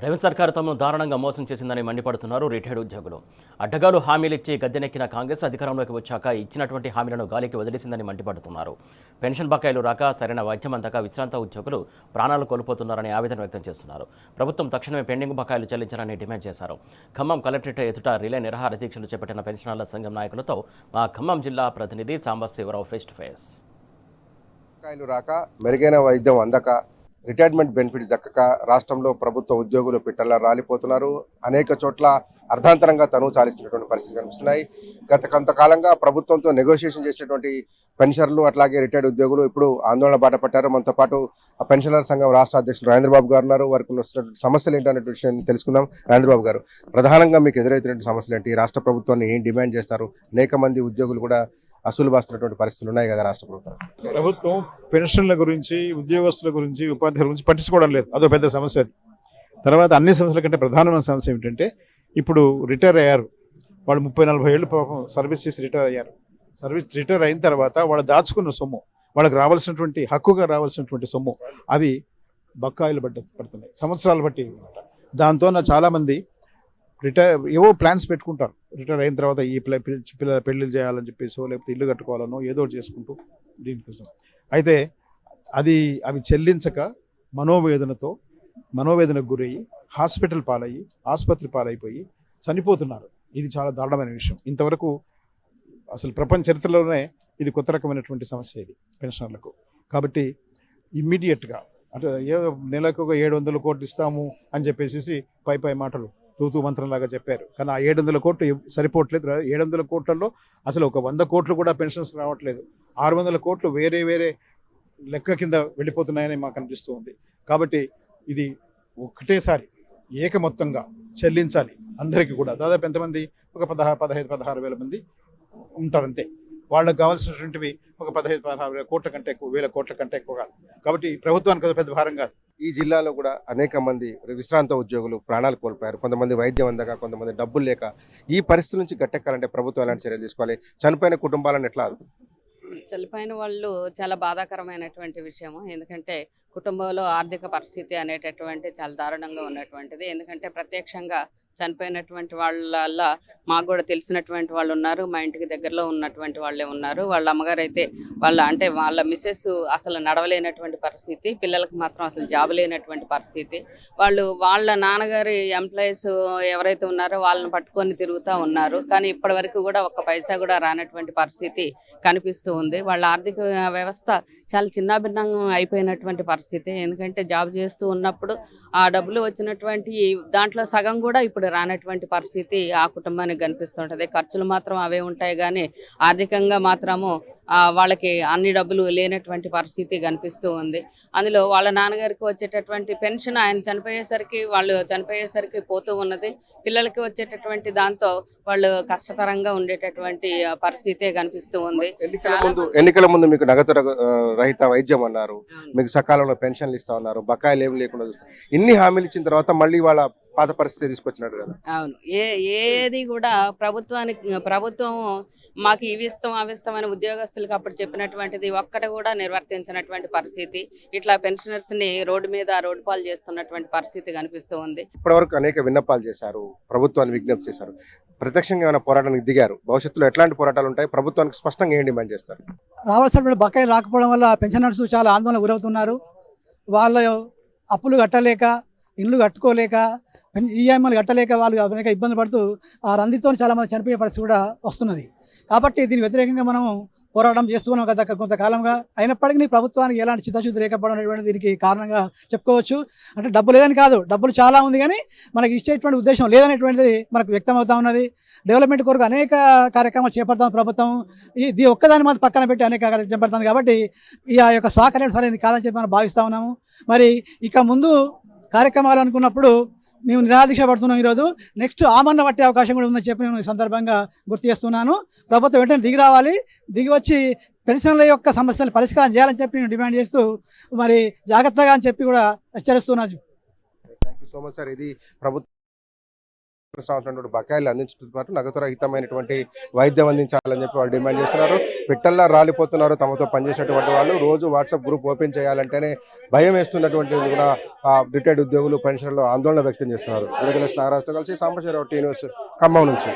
రేవంత్ సర్కార్ తమను దారుణంగా మోసం చేసిందని మండిపడుతున్నారు రిటైర్డ్ ఉద్యోగులు. అడ్డగాలు హామీలిచ్చి గద్దెనెక్కిన కాంగ్రెస్ అధికారంలోకి వచ్చాక ఇచ్చినటువంటి హామీలను గాలికి వదిలేసిందని మండిపడుతున్నారు. పెన్షన్ బకాయిలు రాక, సరైన వైద్యం అందక విశ్రాంత ఉద్యోగులు ప్రాణాలు కోల్పోతున్నారని ఆవేదన వ్యక్తం చేస్తున్నారు. ప్రభుత్వం తక్షణమే పెండింగ్ బకాయిలు చెల్లించాలని డిమాండ్ చేశారు. ఖమ్మం కలెక్టరేట్ ఎదుట రిలే నిరాహార దీక్షలు చేపట్టిన పెన్షనర్ల సంఘం నాయకులతో మా ఖమ్మం జిల్లా ప్రతినిధి సాంబశివరావు ఫేస్ టు ఫేస్. బకాయిలు రాక, మెరుగైన వైద్యం అందక, రిటైర్మెంట్ బెనిఫిట్స్ దక్కక రాష్ట్రంలో ప్రభుత్వ ఉద్యోగులు పిట్టల్లా రాలిపోతున్నారు. అనేక చోట్ల అర్ధాంతరంగా తనువు చాలిస్తున్నటువంటి పరిస్థితులు కనిపిస్తున్నాయి. గత కొంతకాలంగా ప్రభుత్వంతో నెగోషియేషన్ చేసినటువంటి పెన్షనర్లు అట్లాగే రిటైర్డ్ ఉద్యోగులు ఇప్పుడు ఆందోళన బాట పట్టారు. మనతో పాటు ఆ పెన్షనర్ సంఘం రాష్ట్ర అధ్యక్షులు రాజేంద్రబాబు గారు ఉన్నారు. వారికి ఉన్న సమస్యలు ఏంటనే విషయాన్ని తెలుసుకుందాం. రాజేంద్రబాబు గారు, ప్రధానంగా మీకు ఎదురైతున్న సమస్యలు ఏంటి? రాష్ట్ర ప్రభుత్వాన్ని ఏం డిమాండ్ చేస్తారు? అనేక మంది ఉద్యోగులు కూడా అసలు బాస్తున్నటువంటి పరిస్థితులు ఉన్నాయి కదా రాష్ట్ర ప్రభుత్వం పెన్షన్ల గురించి, ఉద్యోగస్తుల గురించి, ఉపాధ్యాయుల గురించి పట్టించుకోవడం లేదు. అదో పెద్ద సమస్య. అది తర్వాత అన్ని సమస్యల కంటే ప్రధానమైన సమస్య ఏమిటంటే, ఇప్పుడు రిటైర్ అయ్యారు వాళ్ళు 30-40 ఏళ్ళు పాపం సర్వీస్ చేసి రిటైర్ అయిన తర్వాత వాళ్ళు దాచుకున్న సొమ్ము, వాళ్ళకి రావాల్సినటువంటి హక్కుగా రావాల్సినటువంటి సొమ్ము, అవి బకాయిలు పడుతున్నాయి సంవత్సరాలు బట్టి. దాంతో చాలామంది ఏవో ప్లాన్స్ పెట్టుకుంటారు. రిటైర్ అయిన తర్వాత ఈ పిల్లల పెళ్లి చేయాలని చెప్పేసో, లేకపోతే ఇల్లు కట్టుకోవాలనో ఏదో చేసుకుంటూ దీనికోసం. అయితే అవి చెల్లించక మనోవేదనకు గురయ్యి హాస్పిటల్ పాలయ్యి, ఆసుపత్రి పాలైపోయి చనిపోతున్నారు. ఇది చాలా దారుణమైన విషయం. ఇంతవరకు అసలు ప్రపంచ చరిత్రలోనే ఇది కొత్త రకమైనటువంటి సమస్య ఇది పెన్షనర్లకు. కాబట్టి ఇమ్మీడియట్గా అంటే నెలకు 700 కోట్లు ఇస్తాము అని చెప్పేసి పై మాటలు తూతూ మంత్రంలాగా చెప్పారు. కానీ ఆ 700 కోట్లు సరిపోవట్లేదు. 700 కోట్లలో అసలు ఒక 100 కోట్లు కూడా పెన్షన్స్ రావట్లేదు. 600 కోట్లు వేరే లెక్క కింద వెళ్ళిపోతున్నాయని మాకు అనిపిస్తూ ఉంది. కాబట్టి ఇది ఒకటేసారి ఏకమొత్తంగా చెల్లించాలి అందరికీ కూడా. దాదాపు ఎంతమంది? ఒక 15-16 వేల మంది ఉంటారు అంతే. వాళ్ళకి కావాల్సినటువంటివి ఒక 15-16 కోట్ల కంటే ఎక్కువ, 1000 కోట్ల కంటే ఎక్కువ కాదు. కాబట్టి ప్రభుత్వానికి అది పెద్ద భారం కాదు. ఈ జిల్లాలో కూడా అనేక మంది విశ్రాంత ఉద్యోగులు ప్రాణాలు కోల్పోయారు. కొంతమంది వైద్యం అందక, కొంతమంది డబ్బులు లేక. ఈ పరిస్థితి నుంచి గట్టెక్కాలంటే ప్రభుత్వం ఎలాంటి చర్యలు తీసుకోవాలి? చనిపోయిన కుటుంబాలను ఎట్లా ఆదుకోవాలి? చనిపోయిన వాళ్ళు చాలా బాధాకరమైనటువంటి విషయము. ఎందుకంటే కుటుంబంలో ఆర్థిక పరిస్థితి అనేటటువంటి చాలా దారుణంగా ఉన్నటువంటిది. ఎందుకంటే ప్రత్యక్షంగా చనిపోయినటువంటి వాళ్ళ మాకు కూడా తెలిసినటువంటి వాళ్ళు ఉన్నారు. మా ఇంటికి దగ్గరలో ఉన్నటువంటి వాళ్ళే ఉన్నారు. వాళ్ళ అమ్మగారు అయితే వాళ్ళ మిసెస్ అసలు నడవలేనటువంటి పరిస్థితి, పిల్లలకు మాత్రం అసలు జాబ్ లేనటువంటి పరిస్థితి. వాళ్ళ నాన్నగారి ఎంప్లాయీస్ ఎవరైతే ఉన్నారో వాళ్ళని పట్టుకొని తిరుగుతూ ఉన్నారు. కానీ ఇప్పటి వరకు కూడా ఒక్క పైసా కూడా రానటువంటి పరిస్థితి కనిపిస్తూ ఉంది. వాళ్ళ ఆర్థిక వ్యవస్థ చాలా చిన్నాభిన్నంగా అయిపోయినటువంటి పరిస్థితి. ఎందుకంటే జాబ్ చేస్తూ ఉన్నప్పుడు ఆ డబ్బులు వచ్చినటువంటి దాంట్లో సగం కూడా ఇప్పుడు రానటువంటి పరిస్థితి ఆ కుటుంబానికి కనిపిస్తుంటది. ఖర్చులు మాత్రం అవే ఉంటాయి కానీ ఆర్థికంగా మాత్రము వాళ్ళకి అన్ని డబ్బులు లేనటువంటి పరిస్థితి కనిపిస్తూ ఉంది. అందులో వాళ్ళ నాన్నగారికి వచ్చేటటువంటి పెన్షన్ ఆయన చనిపోయేసరికి పోతూ ఉన్నది. పిల్లలకి వచ్చేటటువంటి దాంతో వాళ్ళు కష్టతరంగా ఉండేటటువంటి పరిస్థితే కనిపిస్తూ ఉంది. ఎన్నికల ముందు మీకు నగదు రహిత వైద్యం అన్నారు, మీకు సకాలంలో పెన్షన్లు ఇస్తా ఉన్నారు, బకాయిలు ఏమి లేకుండా చూస్తారు. ఇన్ని హామీలు ఇచ్చిన తర్వాత మళ్ళీ వాళ్ళ పాత పరిస్థితి తీసుకొచ్చినట్టు కదా. అవును, ఏది కూడా ప్రభుత్వం మాకు ఇవి ఇస్తాం అవి ఇస్తాం అని ఉద్యోగస్తులకు అప్పుడు చెప్పినటువంటిది ఒక్కటి కూడా నిర్వర్తించినటువంటి పరిస్థితి. ఇట్లా పెన్షనర్స్ ని రోడ్డు పాలు చేస్తున్నటువంటి పరిస్థితి కనిపిస్తూ ఉంది. ఇప్పటివరకు అనేక విన్నపాలు చేశారు, ప్రభుత్వాన్ని విజ్ఞప్తి చేశారు, ప్రత్యక్షంగా ఏమైనా పోరాటానికి దిగారు. భవిష్యత్తులో ఎట్లాంటి పోరాటాలు ఉంటాయి? ప్రభుత్వానికి స్పష్టంగా ఏం డిమాండ్ చేస్తారు? రావాల్సినటువంటి బకాయిలు రాకపోవడం వల్ల పెన్షనర్స్ చాలా ఆందోళన గురవుతున్నారు. వాళ్ళ అప్పులు కట్టలేక, ఇల్లు కట్టుకోలేక, ఈఎంఐలు కట్టలేక వాళ్ళు అనేక ఇబ్బంది పడుతూ ఆ రందితో చాలా మంది చనిపోయే పరిస్థితి కూడా వస్తున్నది. కాబట్టి దీని వ్యతిరేకంగా మనం పోరాటం చేస్తున్నాం గత కొంతకాలంగా. అయినప్పటికీ ప్రభుత్వానికి ఎలాంటి చిత్తశుద్ధి లేకపోవడం అనేటువంటి దీనికి కారణంగా చెప్పుకోవచ్చు. అంటే డబ్బు లేదని కాదు, డబ్బులు చాలా ఉంది కానీ మనకి ఇచ్చేటువంటి ఉద్దేశం లేదనేటువంటిది మనకు వ్యక్తమవుతా ఉన్నది. డెవలప్మెంట్ కొరకు అనేక కార్యక్రమాలు చేపడతాం ప్రభుత్వం. ఇది ఒక్కదాని మాత్రం పక్కన పెట్టి అనేక కార్యక్రమాలు చేపడుతుంది. కాబట్టి ఈ యొక్క శాఖ అనేది సరైనది కాదని చెప్పి మనం భావిస్తూ ఉన్నాము. మరి ఇక ముందు కార్యక్రమాలు అనుకున్నప్పుడు మేము నిరాదీక్ష పడుతున్నాం. ఈరోజు నెక్స్ట్ ఆమరణ పట్టే అవకాశం కూడా ఉందని చెప్పి నేను ఈ సందర్భంగా గుర్తు చేస్తున్నాను. ప్రభుత్వం వెంటనే దిగి వచ్చి పెన్షన్ల యొక్క సమస్యలు పరిష్కారం చేయాలని చెప్పి నేను డిమాండ్ చేస్తూ మరి జాగ్రత్తగా అని చెప్పి కూడా హెచ్చరిస్తున్నాను. Thank you so much sir. ఇది ప్రభుత్వం చెల్లిస్తున్నటువంటి బకాయిలు అందించడంతో పాటు నగదు రహితమైనటువంటి వైద్యం అందించాలని చెప్పి వాళ్ళు డిమాండ్ చేస్తున్నారు. పిట్టల్లా రాలిపోతున్నారు తమతో పనిచేసినటువంటి వాళ్ళు. రోజు వాట్సాప్ గ్రూప్ ఓపెన్ చేయాలంటేనే భయం వేస్తున్నటువంటి కూడా రిటైర్డ్ ఉద్యోగులు పెన్షన్లు ఆందోళన వ్యక్తం చేస్తున్నారు. నాగరాజుతో కలిసి సాంబశివరావు, టీ న్యూస్, ఖమ్మం నుంచి.